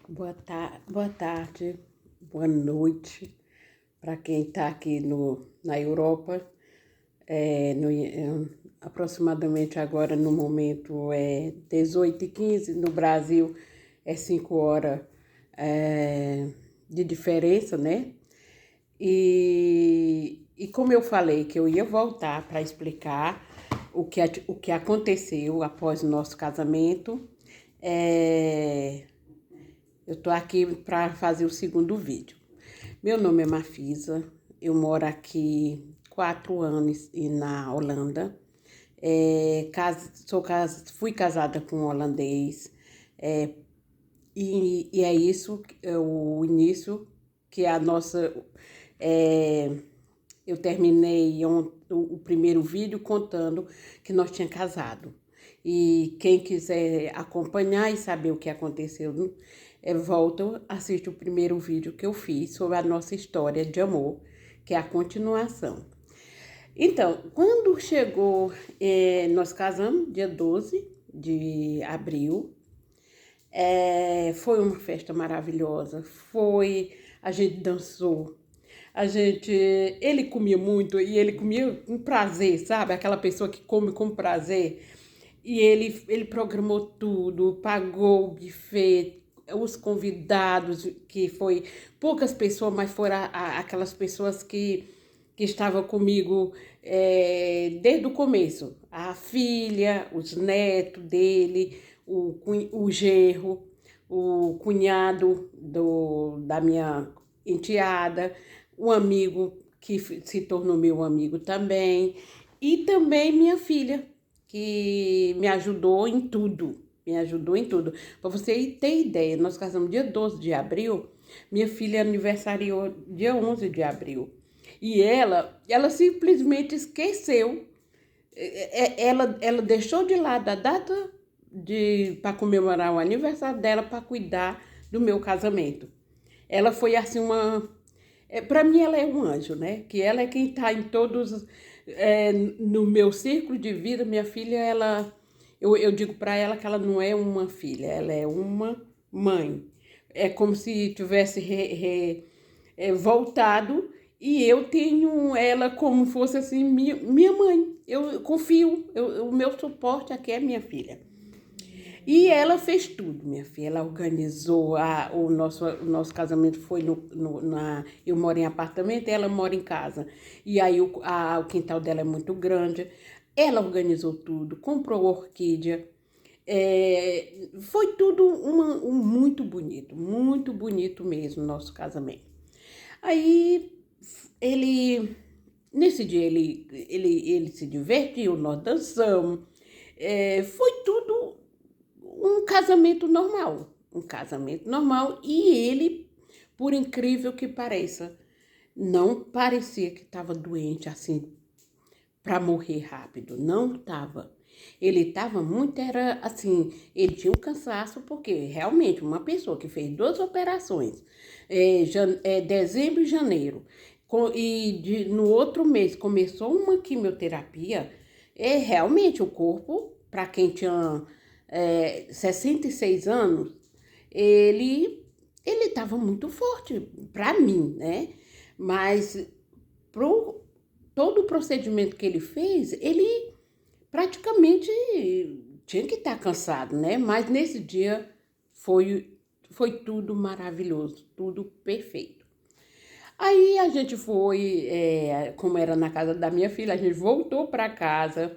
Boa tarde, boa noite para quem está aqui na Europa. Aproximadamente agora no momento é 18h15, no Brasil é 5 horas de diferença, né? E como eu falei que eu ia voltar para explicar o que aconteceu após o nosso casamento, eu estou aqui para fazer o segundo vídeo. Meu nome é Mafisa, eu moro aqui 4 anos na Holanda. Fui casada com um holandês, e é isso, o início que a nossa... eu terminei o primeiro vídeo contando que nós tínhamos casado. E quem quiser acompanhar e saber o que aconteceu, volta, assiste o primeiro vídeo que eu fiz sobre a nossa história de amor, que é a continuação. Então, quando chegou, nós casamos dia 12 de abril, foi uma festa maravilhosa, a gente dançou, ele comia muito e ele comia com prazer, sabe? Aquela pessoa que come com prazer. E ele programou tudo, pagou o buffet, os convidados, que foi poucas pessoas, mas foram aquelas pessoas que estavam comigo desde o começo. A filha, os netos dele, o genro, o cunhado da minha enteada, um amigo que se tornou meu amigo também, e também minha filha, que me ajudou em tudo. Para você ter ideia, nós casamos dia 12 de abril, minha filha aniversariou dia 11 de abril. E ela simplesmente esqueceu. Ela deixou de lado a data para comemorar o aniversário dela para cuidar do meu casamento. Ela foi assim para mim ela é um anjo, né? Que ela é quem está em todos... no meu círculo de vida, minha filha, eu digo para ela que ela não é uma filha, ela é uma mãe. É como se tivesse voltado, e eu tenho ela como fosse assim minha mãe. Eu confio, o meu suporte aqui é minha filha. E ela fez tudo, minha filha. Ela organizou o nosso casamento. Foi eu moro em apartamento, ela mora em casa. E aí o quintal dela é muito grande. Ela organizou tudo, comprou orquídea. Foi tudo muito bonito mesmo o nosso casamento. Aí nesse dia ele se divertiu, nós dançamos. Foi tudo um casamento normal, e ele, por incrível que pareça, não parecia que estava doente assim para morrer rápido, não estava. Ele estava muito, era assim, ele tinha um cansaço, porque realmente uma pessoa que fez 2 operações, dezembro e janeiro, no outro mês começou uma quimioterapia, realmente o corpo, para quem tinha 66 anos, ele estava muito forte para mim, né? Mas todo o procedimento que ele fez, ele praticamente tinha que estar cansado, né? Mas nesse dia foi tudo maravilhoso, tudo perfeito. Aí a gente foi, como era na casa da minha filha, a gente voltou para casa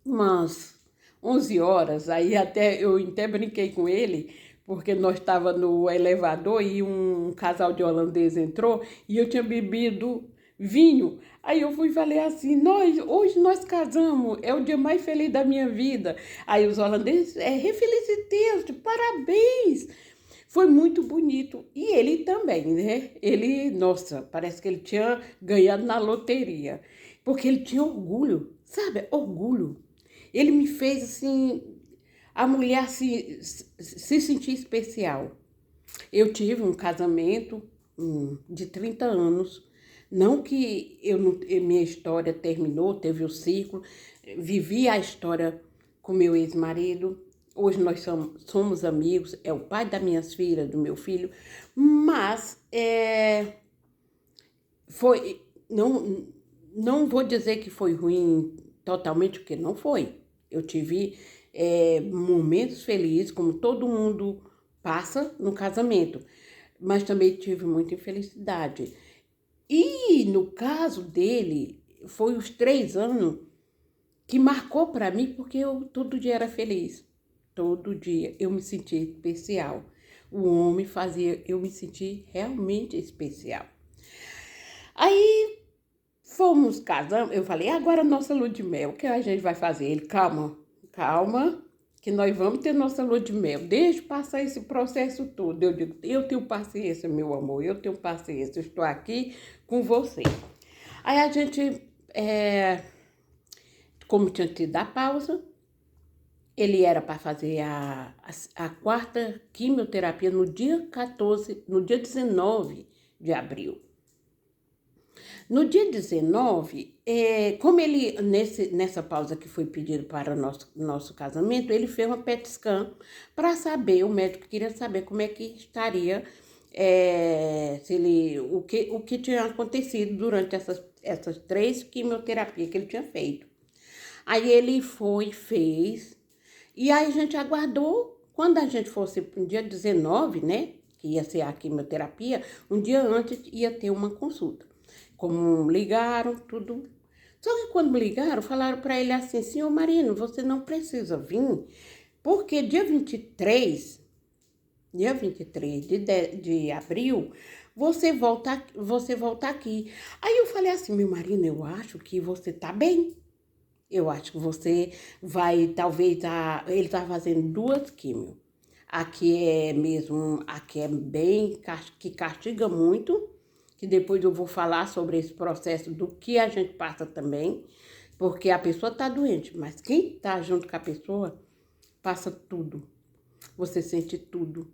umas 11 horas, aí eu até brinquei com ele, porque nós estava no elevador e um casal de holandês entrou e eu tinha bebido vinho. Aí eu fui e falei assim, hoje nós casamos, é o dia mais feliz da minha vida. Aí os holandeses, refelicitei, parabéns. Foi muito bonito. E ele também, né? Nossa, parece que ele tinha ganhado na loteria, porque ele tinha orgulho, sabe? Orgulho. Ele me fez assim, a mulher se sentir especial. Eu tive um casamento de 30 anos, não que minha história terminou, teve o ciclo, vivi a história com meu ex-marido, Hoje nós somos amigos, é o pai das minhas filhas, do meu filho, mas foi, não vou dizer que foi ruim totalmente, porque não foi. Eu tive momentos felizes, como todo mundo passa no casamento, mas também tive muita infelicidade. E no caso dele, foi os 3 anos que marcou para mim, porque eu todo dia era feliz. Todo dia eu me sentia especial. O homem fazia eu me sentir realmente especial. Aí fomos casando, eu falei, agora nossa lua de mel, o que a gente vai fazer? Ele, calma, calma, que nós vamos ter nossa lua de mel. Deixa passar esse processo todo. Eu digo, eu tenho paciência, meu amor, eu tenho paciência, eu estou aqui com você. Aí a gente, como tinha tido a pausa, ele era para fazer a quarta quimioterapia no dia 14, no dia 19 de abril. No dia 19, como ele, nessa pausa que foi pedido para o nosso casamento, ele fez uma PET scan para saber, o médico queria saber como é que estaria, se ele, o que tinha acontecido durante essas 3 quimioterapias que ele tinha feito. Aí ele foi, fez, e aí a gente aguardou, quando a gente fosse no dia 19, né, que ia ser a quimioterapia, um dia antes ia ter uma consulta. Como ligaram, tudo. Só que quando ligaram, falaram para ele assim, senhor Marino, você não precisa vir, porque dia 23 de abril, você volta aqui. Aí eu falei assim, meu Marino, eu acho que você tá bem. Eu acho que você vai, talvez, ele tá fazendo 2 químio. Aqui é bem, que castiga muito, que depois eu vou falar sobre esse processo do que a gente passa também, porque a pessoa tá doente, mas quem tá junto com a pessoa passa tudo, você sente tudo.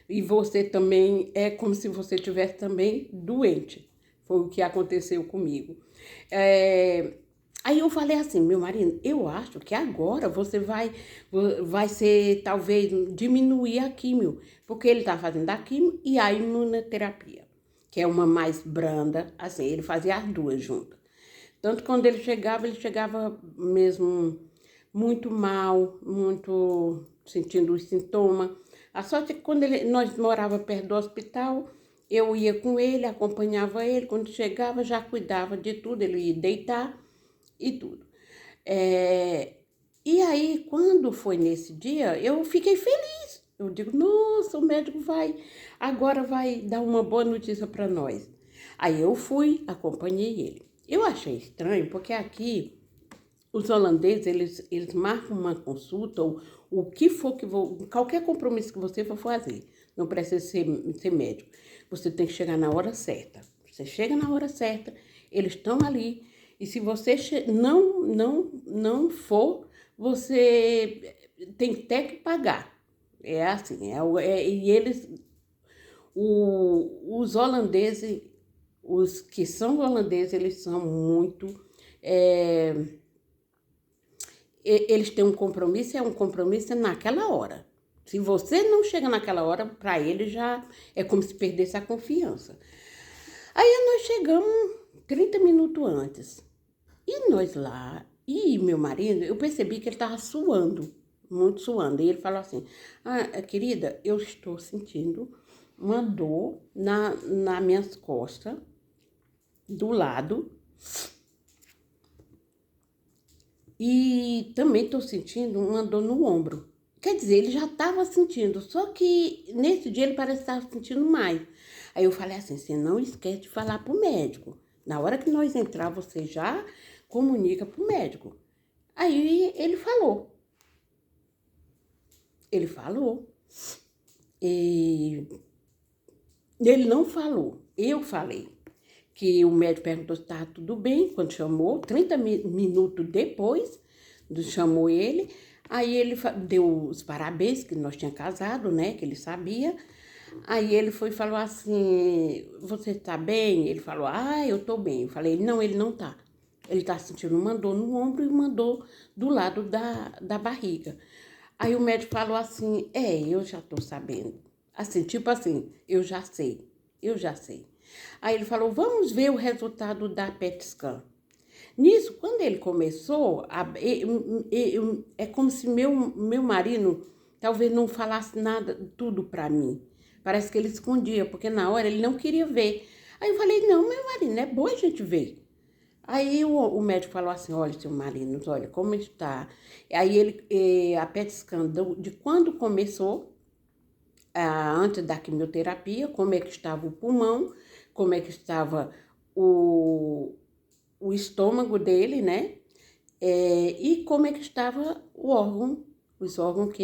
E você também é como se você estivesse também doente. Foi o que aconteceu comigo. Aí eu falei assim, meu marido, eu acho que agora você vai ser, talvez, diminuir a químio, porque ele tá fazendo a químio e a imunoterapia, que é uma mais branda, assim, ele fazia as 2 juntas. Tanto que quando ele chegava mesmo muito mal, muito sentindo os sintomas. A sorte é que quando nós morava perto do hospital, eu ia com ele, acompanhava ele, quando chegava já cuidava de tudo, ele ia deitar e tudo. E aí, quando foi nesse dia, eu fiquei feliz. Eu digo, nossa, o médico agora vai dar uma boa notícia para nós. Aí eu fui, acompanhei ele. Eu achei estranho, porque aqui os holandeses, eles marcam uma consulta, ou o que for qualquer compromisso que você for fazer, não precisa ser médico. Você tem que chegar na hora certa. Você chega na hora certa, eles estão ali. E se você não for, você tem até que pagar. É assim, e os holandeses, os que são holandeses, eles são muito... eles têm um compromisso naquela hora. Se você não chega naquela hora, para ele já é como se perdesse a confiança. Aí nós chegamos 30 minutos antes. E nós lá, e meu marido, eu percebi que ele estava suando, muito suando. E ele falou assim, querida, eu estou sentindo uma dor nas minhas costas, do lado. E também estou sentindo uma dor no ombro. Quer dizer, ele já estava sentindo, só que nesse dia ele parece estar sentindo mais. Aí eu falei assim, você não esquece de falar pro médico. Na hora que nós entrar, você já comunica pro médico. Aí ele falou. Ele falou. E ele não falou, eu falei. Que o médico perguntou se estava tudo bem, quando chamou, 30 minutos depois, chamou ele, aí ele deu os parabéns, que nós tínhamos casado, né, que ele sabia, aí ele foi e falou assim, você está bem? Ele falou, eu estou bem. Eu falei, não, ele não está. Ele está sentindo uma dor no ombro e uma dor do lado da barriga. Aí o médico falou assim, eu já tô sabendo. Assim, tipo assim, eu já sei. Aí ele falou, vamos ver o resultado da PET scan. Nisso, quando ele começou, é como se meu marido talvez não falasse nada, tudo para mim. Parece que ele escondia, porque na hora ele não queria ver. Aí eu falei, não, meu marido, é bom a gente ver. Aí o médico falou assim, olha, seu marido, olha como está. Aí a PET scan de quando começou, antes da quimioterapia, como é que estava o pulmão, como é que estava o, o estômago dele, né? E como é que estava o órgão, os órgãos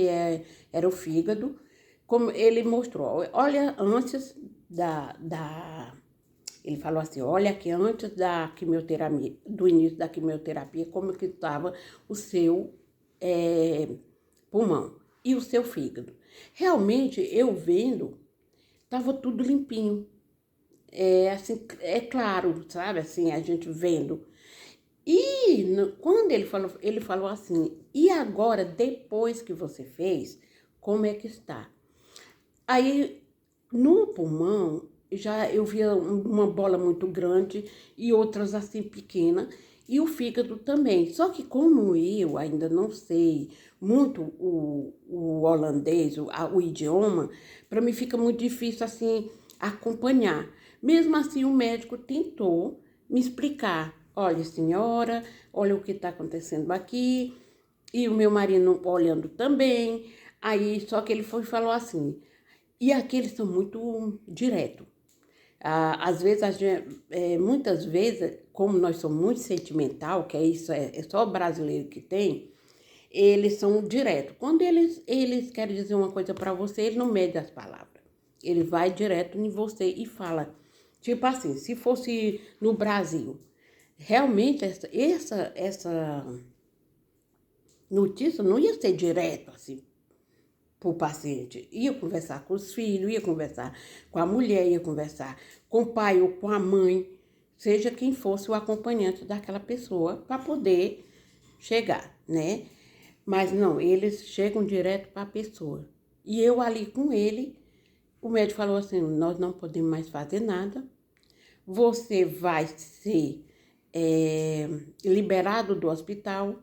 era o fígado, como ele mostrou. Olha, antes ele falou assim, olha aqui, antes da quimioterapia, do início da quimioterapia, como que estava o seu pulmão e o seu fígado. Realmente, eu vendo, estava tudo limpinho. Assim, é claro, sabe, assim, a gente vendo. E quando ele falou assim, e agora, depois que você fez, como é que está? Aí, no pulmão, já eu via uma bola muito grande e outras assim pequena, e o fígado também. Só que como eu ainda não sei muito o holandês, o idioma, para mim fica muito difícil assim acompanhar. Mesmo assim, o médico tentou me explicar. Olha, senhora, olha o que está acontecendo aqui. E o meu marido olhando também. Aí, só que ele falou assim, e aqui eles são muito direto. Às vezes, muitas vezes, como nós somos muito sentimental, que é isso, é só o brasileiro que tem, eles são direto. Quando eles querem dizer uma coisa para você, ele não mede as palavras. Ele vai direto em você e fala. Tipo assim, se fosse no Brasil, realmente essa notícia não ia ser direto assim para o paciente. Ia conversar com os filhos, ia conversar com a mulher, ia conversar com o pai ou com a mãe, seja quem fosse o acompanhante daquela pessoa, para poder chegar, né? Mas não, eles chegam direto para a pessoa. E eu ali com ele, o médico falou assim, nós não podemos mais fazer nada, você vai ser liberado do hospital,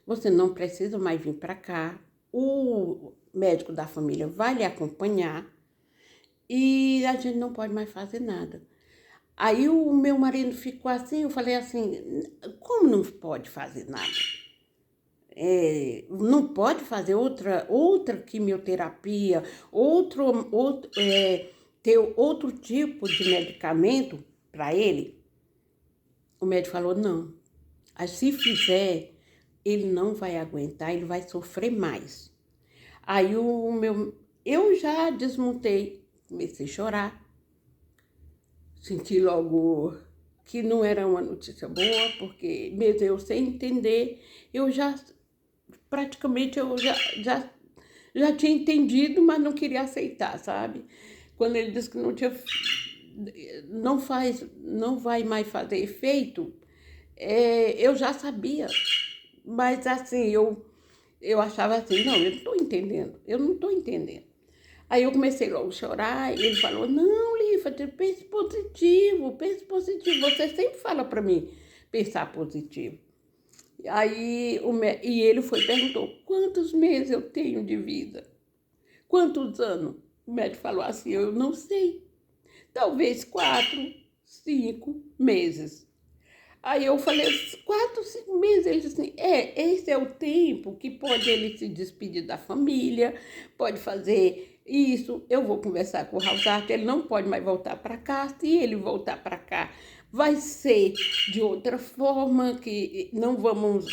você não precisa mais vir para cá, o médico da família vai lhe acompanhar e a gente não pode mais fazer nada. Aí o meu marido ficou assim, eu falei assim, como não pode fazer nada? Não pode fazer outra quimioterapia, ter outro tipo de medicamento para ele? O médico falou, não. Se fizer, ele não vai aguentar, ele vai sofrer mais. Aí eu já desmontei, comecei a chorar, senti logo que não era uma notícia boa, porque mesmo eu sem entender, eu já praticamente já tinha entendido, mas não queria aceitar, sabe? Quando ele disse que não vai mais fazer efeito, eu já sabia, mas assim, eu achava assim, não, eu não estou entendendo. Aí eu comecei logo a chorar, e ele falou, não, Lífate, pense positivo, você sempre fala para mim pensar positivo. Aí e ele perguntou, quantos meses eu tenho de vida? Quantos anos? O médico falou assim, eu não sei, talvez 4, 5 meses. Aí eu falei, 4, 5 meses. Ele disse assim, esse é o tempo que pode ele se despedir da família, pode fazer isso. Eu vou conversar com o Rausart, ele não pode mais voltar para cá. Se ele voltar para cá, vai ser de outra forma, que não vamos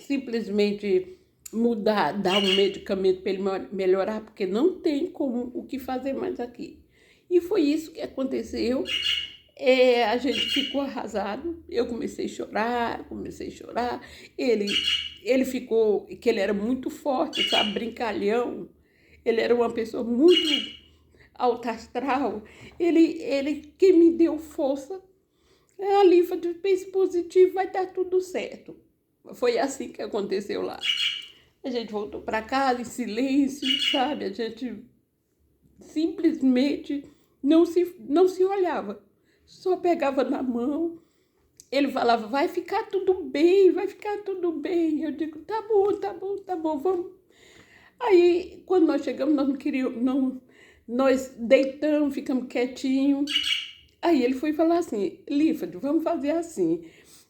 simplesmente mudar, dar um medicamento para ele melhorar, porque não tem como o que fazer mais aqui. E foi isso que aconteceu. A gente ficou arrasado, eu comecei a chorar, ele ficou, que ele era muito forte, sabe, brincalhão, ele era uma pessoa muito alta astral, ele que me deu força, a Lífa de pense positivo, vai dar tudo certo. Foi assim que aconteceu lá. A gente voltou para casa em silêncio, sabe? A gente simplesmente não se olhava, só pegava na mão. Ele falava, vai ficar tudo bem, vai ficar tudo bem. Eu digo, tá bom, tá bom, tá bom, vamos. Aí, quando nós chegamos, nós não queríamos, não, nós deitamos, ficamos quietinhos. Aí ele foi falar assim, Lífade, vamos fazer assim,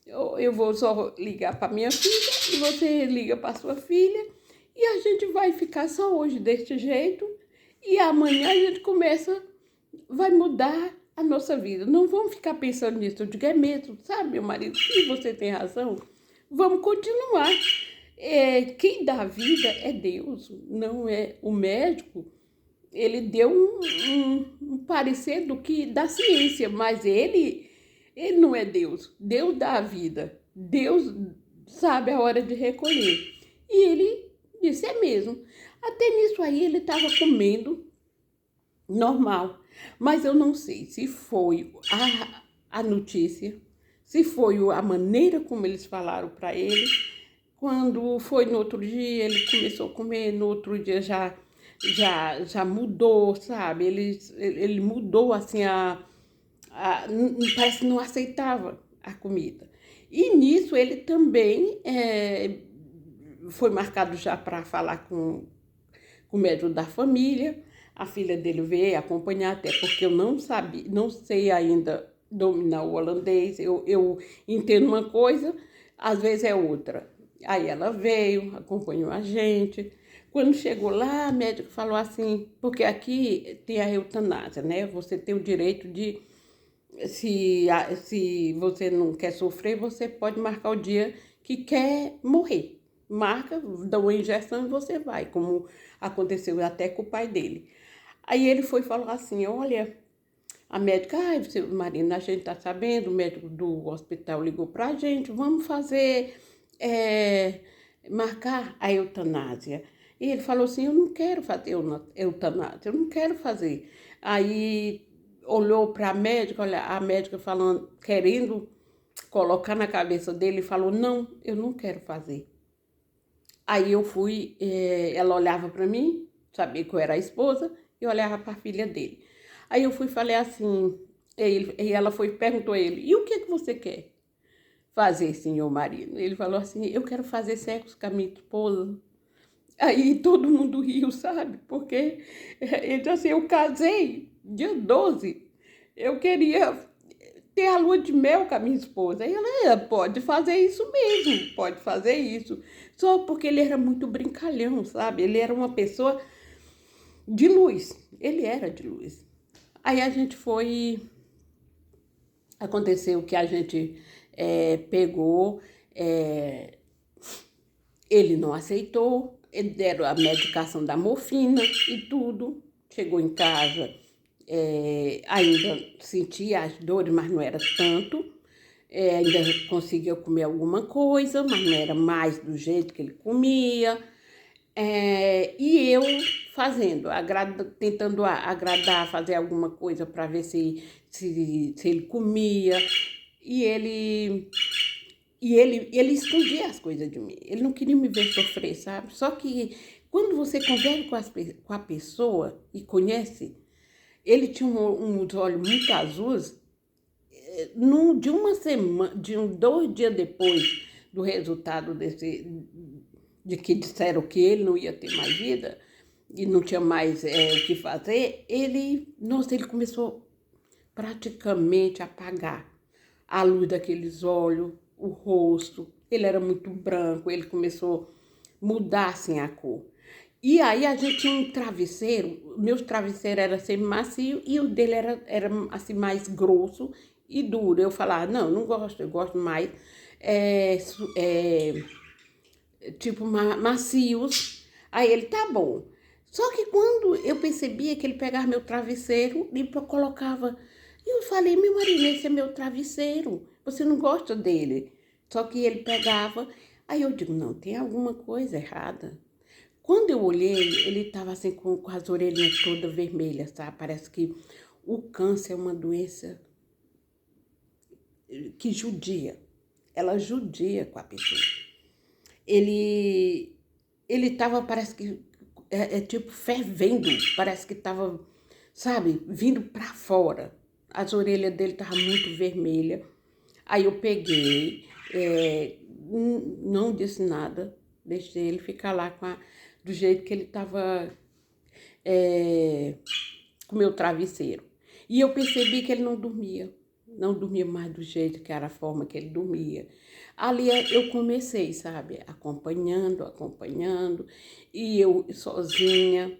eu vou só ligar para minha filha e você liga para sua filha e a gente vai ficar só hoje deste jeito e amanhã a gente começa, vai mudar a nossa vida. Não vamos ficar pensando nisso. Eu digo, é mesmo, sabe, meu marido, que você tem razão. Vamos continuar. Quem dá a vida é Deus, não é o médico. Ele deu um parecer da ciência, mas ele não é Deus. Deus dá a vida. Deus sabe a hora de recolher. E ele disse, é mesmo. Até nisso aí ele estava comendo normal. Mas eu não sei se foi a notícia, se foi a maneira como eles falaram para ele. Quando foi no outro dia, ele começou a comer, no outro dia já mudou, sabe? Ele mudou assim, parece que não aceitava a comida. E nisso ele também foi marcado já para falar com o médico da família. A filha dele veio acompanhar, até porque eu não sabia, não sei ainda dominar o holandês. Eu entendo uma coisa, às vezes é outra. Aí ela veio, acompanhou a gente. Quando chegou lá, a médica falou assim, porque aqui tem a eutanásia, né? Você tem o direito de, se você não quer sofrer, você pode marcar o dia que quer morrer. Marca, dá uma injeção e você vai, como aconteceu até com o pai dele. Aí ele foi falar assim, olha, a médica, Marina, a gente tá sabendo, o médico do hospital ligou pra gente, vamos fazer, marcar a eutanásia. E ele falou assim, eu não quero fazer eutanásia, eu não quero fazer. Aí olhou para a médica, olha, a médica falando, querendo colocar na cabeça dele, falou, não, eu não quero fazer. Aí eu fui, ela olhava para mim, sabia que eu era a esposa, e olhava para a filha dele. Aí eu fui e falei assim, e ela foi perguntou a ele, e o que é que você quer fazer, senhor marido? Ele falou assim, eu quero fazer sexo com a minha esposa. Aí todo mundo riu, sabe? Porque ele disse assim, eu casei dia 12, eu queria ter a lua de mel com a minha esposa. Aí ela, pode fazer isso mesmo, pode fazer isso. Só porque ele era muito brincalhão, sabe? Ele era uma pessoa de luz, ele era de luz. Aí a gente foi, aconteceu que a gente pegou, ele não aceitou, deram a medicação da morfina e tudo. Chegou em casa, ainda sentia as dores, mas não era tanto. Ainda conseguia comer alguma coisa, mas não era mais do jeito que ele comia. E eu fazendo, tentando agradar, fazer alguma coisa para ver se ele comia. E ele escondia as coisas de mim. Ele não queria me ver sofrer, sabe? Só que quando você conversa com a pessoa e conhece, ele tinha uns olhos muito azuis. De uma semana, 2 dias depois do resultado de que disseram que ele não ia ter mais vida e não tinha mais o que fazer, ele começou praticamente a apagar a luz daqueles olhos, o rosto. Ele era muito branco, ele começou a mudar assim a cor. E aí a gente tinha um travesseiro, meus travesseiros eram assim macio e o dele era assim mais grosso e duro. Eu falava, não gosto, eu gosto mais tipo macios. Aí ele, tá bom. Só que quando eu percebia que ele pegava meu travesseiro e colocava, eu falei, meu marido, esse é meu travesseiro, você não gosta dele? Só que ele pegava, aí eu digo, não, tem alguma coisa errada. Quando eu olhei, ele estava assim com as orelhinhas todas vermelhas, tá? Parece que o câncer é uma doença que judia. Ela judia com a pessoa. Ele ele tava, parece que, tipo, fervendo, parece que tava, sabe, vindo pra fora. As orelhas dele estavam muito vermelhas. Aí eu peguei, não disse nada, deixei ele ficar lá do jeito que ele tava, com o meu travesseiro. E eu percebi que ele não dormia mais do jeito que era a forma que ele dormia. Ali eu comecei, sabe, acompanhando, e eu sozinha,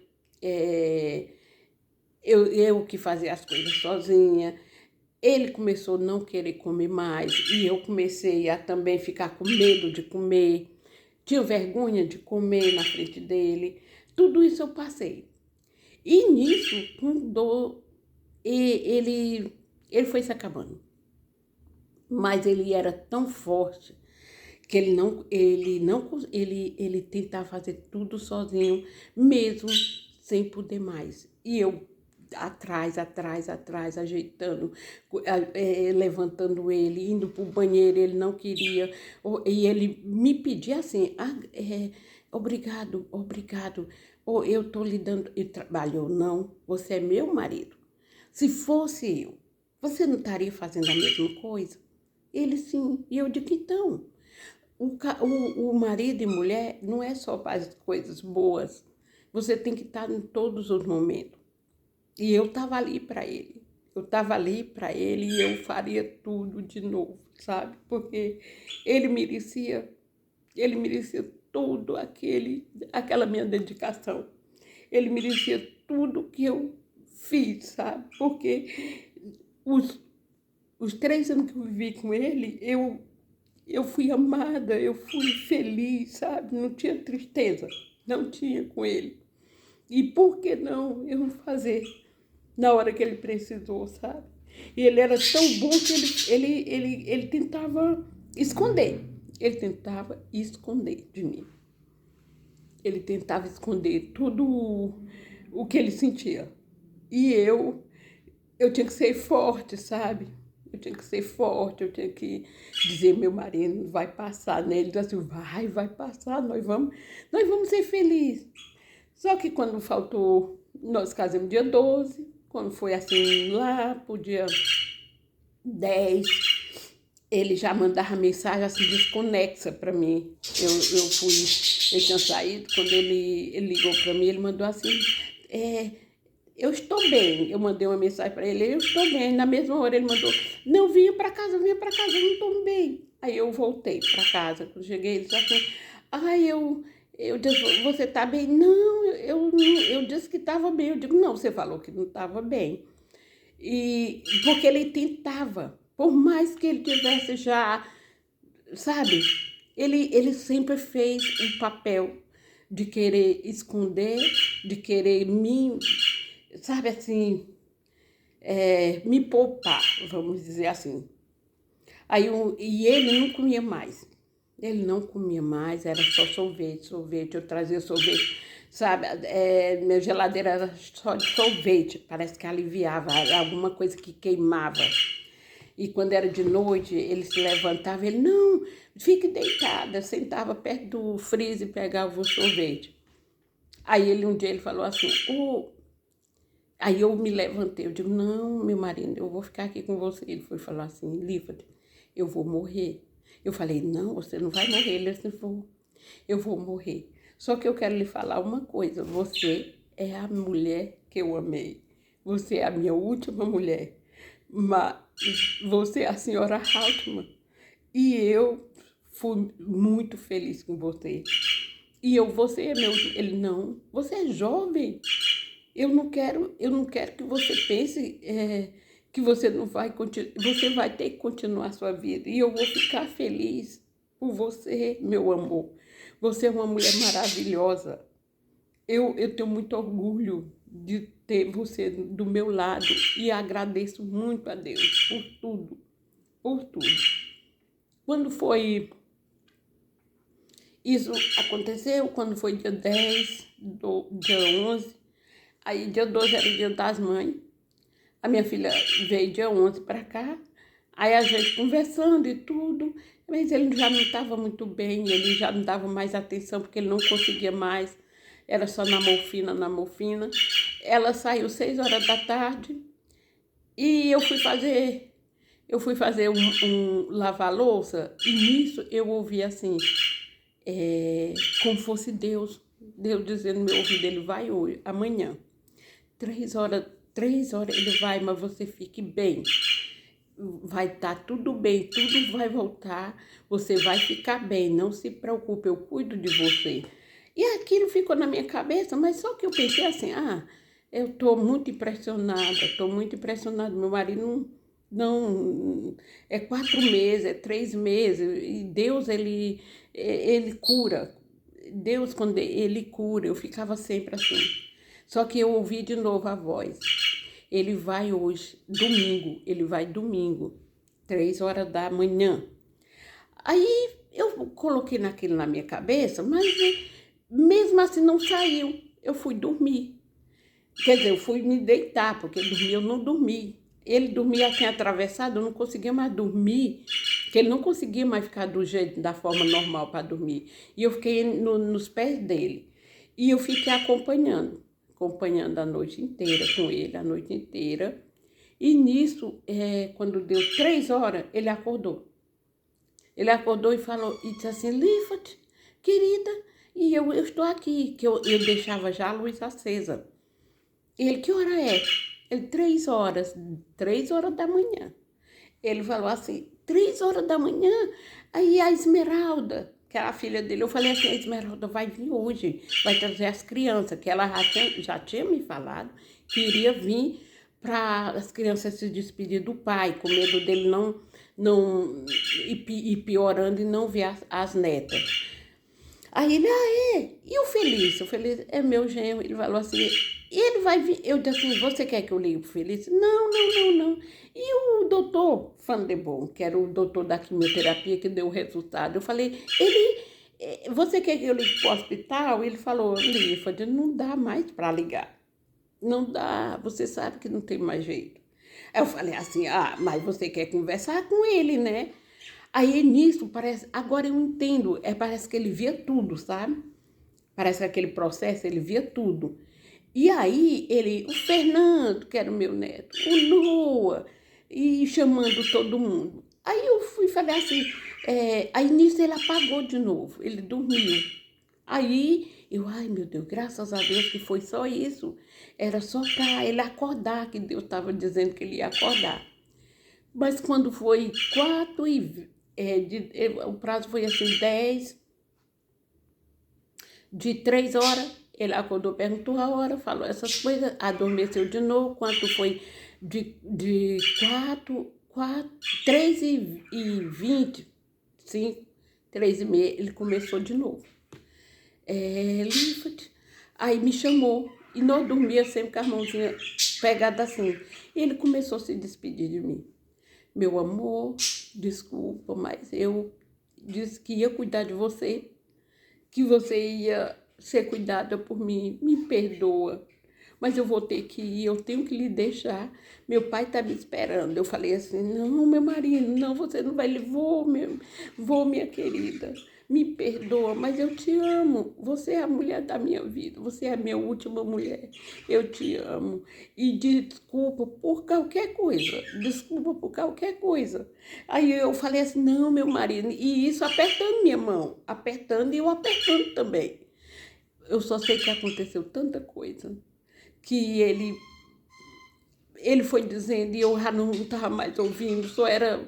eu que fazia as coisas sozinha. Ele começou a não querer comer mais, e eu comecei a também ficar com medo de comer, tinha vergonha de comer na frente dele. Tudo isso eu passei. E nisso, quando ele foi se acabando. Mas ele era tão forte que ele tentava fazer tudo sozinho, mesmo sem poder mais. E eu atrás, ajeitando, levantando ele, indo para o banheiro, ele não queria. E ele me pedia assim, obrigado, ou eu estou lhe dando trabalho. Não, você é meu marido. Se fosse eu, você não estaria fazendo a mesma coisa? Ele sim. E eu digo, então, o marido e mulher não é só para as coisas boas. Você tem que estar em todos os momentos. E eu estava ali para ele. Eu estava ali para ele e eu faria tudo de novo, sabe? Porque ele merecia, ele merecia tudo aquela minha dedicação. Ele merecia tudo que eu fiz, sabe? Porque os 3 anos que eu vivi com ele, eu fui amada, eu fui feliz, sabe? Não tinha tristeza, não tinha com ele. E por que não eu não fazer na hora que ele precisou, sabe? E ele era tão bom que ele tentava esconder. Ele tentava esconder de mim. Ele tentava esconder tudo o que ele sentia. E eu tinha que ser forte, sabe? Eu tinha que ser forte, eu tinha que dizer, meu marido vai passar, né? Ele disse assim, vai passar, nós vamos ser felizes. Só que quando faltou, nós casamos dia 12, quando foi assim lá pro dia 10, ele já mandava mensagem assim desconexa para mim. Eu fui, ele tinha saído, quando ele ligou para mim, ele mandou assim, eu estou bem. Eu mandei uma mensagem para ele, eu estou bem. Na mesma hora ele mandou, não, vinha para casa, eu não estou bem. Aí eu voltei para casa, quando cheguei, ele disse assim, eu disse, você está bem? Não, eu disse que estava bem. Eu digo, não, você falou que não estava bem. E porque ele tentava, por mais que ele tivesse já, sabe, ele sempre fez um papel de querer esconder, de querer sabe assim, me poupar, vamos dizer assim. E ele não comia mais. Ele não comia mais, era só sorvete. Eu trazia sorvete, sabe? Minha geladeira era só de sorvete, parece que aliviava, era alguma coisa que queimava. E quando era de noite, ele se levantava, ele, não, fique deitada, sentava perto do freezer e pegava o sorvete. Aí um dia ele falou assim, aí eu me levantei, eu digo, não, meu marido, eu vou ficar aqui com você. Ele foi falar assim, Lífade, eu vou morrer. Eu falei, não, você não vai morrer. Ele disse, eu vou morrer. Só que eu quero lhe falar uma coisa, você é a mulher que eu amei. Você é a minha última mulher. Mas você é a senhora Haltman. E eu fui muito feliz com você. E você é meu... Ele, não, você é jovem. Eu não quero que você pense que você não vai continuar, você vai ter que continuar a sua vida. E eu vou ficar feliz por você, meu amor. Você é uma mulher maravilhosa. Eu tenho muito orgulho de ter você do meu lado e agradeço muito a Deus por tudo, por tudo. Quando foi... Isso aconteceu quando foi dia 10, dia 11, aí dia 12 era o dia das mães. A minha filha veio dia 11 para cá, aí a gente conversando e tudo, Mas ele já não estava muito bem, ele já não dava mais atenção, porque ele não conseguia mais, era só na morfina, na morfina. Ela saiu 6 horas da tarde e eu fui fazer um lavar-louça, e nisso eu ouvi assim, como fosse Deus dizendo no meu ouvido, ele vai hoje, amanhã. 3 horas, 3 horas ele vai, mas você fique bem. Vai estar tudo bem, tudo vai voltar, você vai ficar bem, não se preocupe, eu cuido de você. E aquilo ficou na minha cabeça, mas só que eu pensei assim, eu estou muito impressionada, meu marido não, é 4 meses, é 3 meses, e Deus, ele cura, Deus, quando ele cura, eu ficava sempre assim. Só que eu ouvi de novo a voz. Ele vai hoje, domingo, ele vai domingo, 3 horas da manhã. Aí eu coloquei naquilo na minha cabeça, mas mesmo assim não saiu. Eu fui dormir. Quer dizer, eu fui me deitar, porque dormir eu não dormi. Ele dormia assim atravessado, eu não conseguia mais dormir, porque ele não conseguia mais ficar do jeito, da forma normal para dormir. E eu fiquei nos pés dele. E eu fiquei acompanhando a noite inteira com ele, a noite inteira. E nisso, quando deu 3 horas, ele acordou. Ele acordou e falou, e disse assim, Lífate, querida, e eu estou aqui, que eu deixava já a luz acesa. E ele, que hora é? Ele, 3 horas, 3 horas da manhã. Ele falou assim, 3 horas da manhã? Aí a Esmeralda, que era a filha dele, eu falei assim, a Esmeralda vai vir hoje, vai trazer as crianças, que ela já tinha me falado que iria vir para as crianças se despedir do pai, com medo dele não ir piorando e não ver as netas. Aí ele, e o Felício? O Felício é meu genro. Ele falou assim, ele vai vir. Eu disse assim, você quer que eu ligue pro Felício? Não, não, não, não. E o doutor Fandebon, que era o doutor da quimioterapia que deu o resultado, eu falei, você quer que eu ligue pro hospital? Ele falou, Lífade, não dá mais para ligar. Não dá, você sabe que não tem mais jeito. Aí eu falei assim, mas você quer conversar com ele, né? Aí nisso, parece, agora eu entendo, parece que ele via tudo, sabe? Parece que aquele processo, ele via tudo. E aí, o Fernando, que era o meu neto, o Noah, e chamando todo mundo. Aí eu fui falar assim, aí nisso ele apagou de novo, ele dormiu. Aí ai meu Deus, graças a Deus que foi só isso. Era só para ele acordar, que Deus estava dizendo que ele ia acordar. Mas quando foi 4 o prazo foi assim, 10, de 3 horas, ele acordou, perguntou a hora, falou essas coisas, adormeceu de novo. Quanto foi de 3h20, 5, 3h30, ele começou de novo. Lífate. Aí me chamou, e nós dormia sempre com as mãozinhas pegadas assim. E ele começou a se despedir de mim. Meu amor, desculpa, mas eu disse que ia cuidar de você, que você ia ser cuidada por mim, me perdoa, mas eu vou ter que ir, eu tenho que lhe deixar, meu pai está me esperando. Eu falei assim, não, meu marido, não, você não vai, vou, minha querida, me perdoa, mas eu te amo, você é a mulher da minha vida, você é a minha última mulher, eu te amo, e desculpa por qualquer coisa, desculpa por qualquer coisa. Aí eu falei assim, não, meu marido, e isso apertando minha mão, apertando e eu apertando também. Eu só sei que aconteceu tanta coisa, que ele foi dizendo e eu já não estava mais ouvindo, só era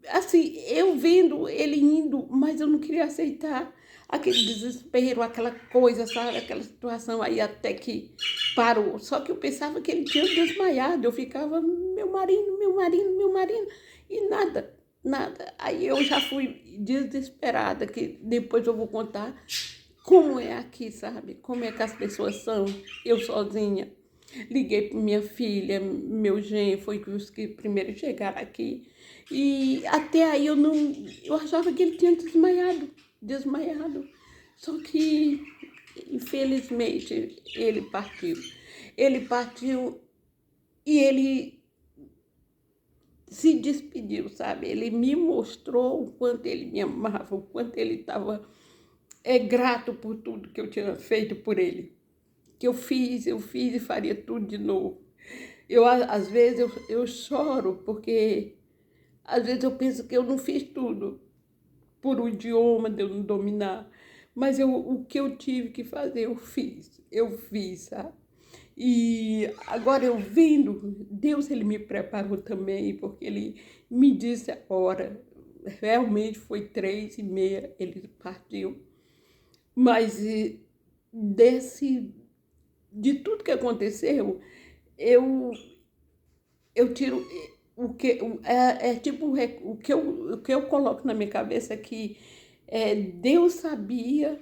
assim, eu vendo ele indo, mas eu não queria aceitar aquele desespero, aquela coisa, sabe, aquela situação. Aí até que parou, só que eu pensava que ele tinha desmaiado, eu ficava, meu marido, meu marido, meu marido, e nada, nada. Aí eu já fui desesperada, que depois eu vou contar como é aqui, sabe, como é que as pessoas são, eu sozinha. Liguei para minha filha, meu genro, foi os que primeiro chegaram aqui. E até aí eu achava que ele tinha desmaiado. Só que, infelizmente, ele partiu. Ele partiu e ele se despediu, sabe? Ele me mostrou o quanto ele me amava, o quanto ele estava grato por tudo que eu tinha feito por ele. Que eu fiz e faria tudo de novo. Às vezes, eu choro, porque às vezes eu penso que eu não fiz tudo por o idioma de eu não dominar. Mas o que eu tive que fazer, eu fiz, sabe? E agora eu vendo, Deus ele me preparou também, porque ele me disse a hora. Realmente foi 3h30, ele partiu. Mas de tudo que aconteceu, eu, eu tiro tipo o que eu coloco na minha cabeça é que Deus sabia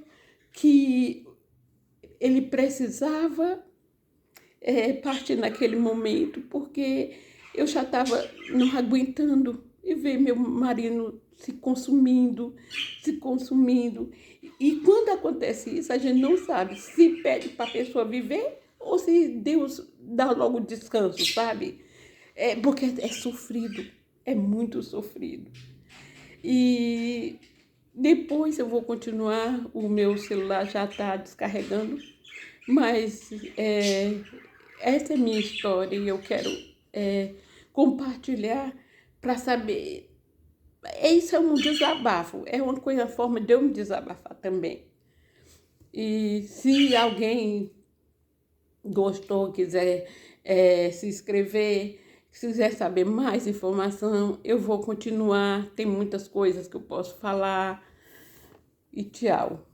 que ele precisava partir naquele momento, porque eu já estava não aguentando e ver meu marido se consumindo, se consumindo. E quando acontece isso, a gente não sabe se pede para a pessoa viver ou se Deus dá logo descanso, sabe? Porque é sofrido, é muito sofrido. E depois eu vou continuar, o meu celular já está descarregando, mas essa é a minha história e eu quero compartilhar para saber. Isso é um desabafo, é uma forma de eu me desabafar também. E se alguém gostou, quiser se inscrever, quiser saber mais informação, eu vou continuar. Tem muitas coisas que eu posso falar. E tchau.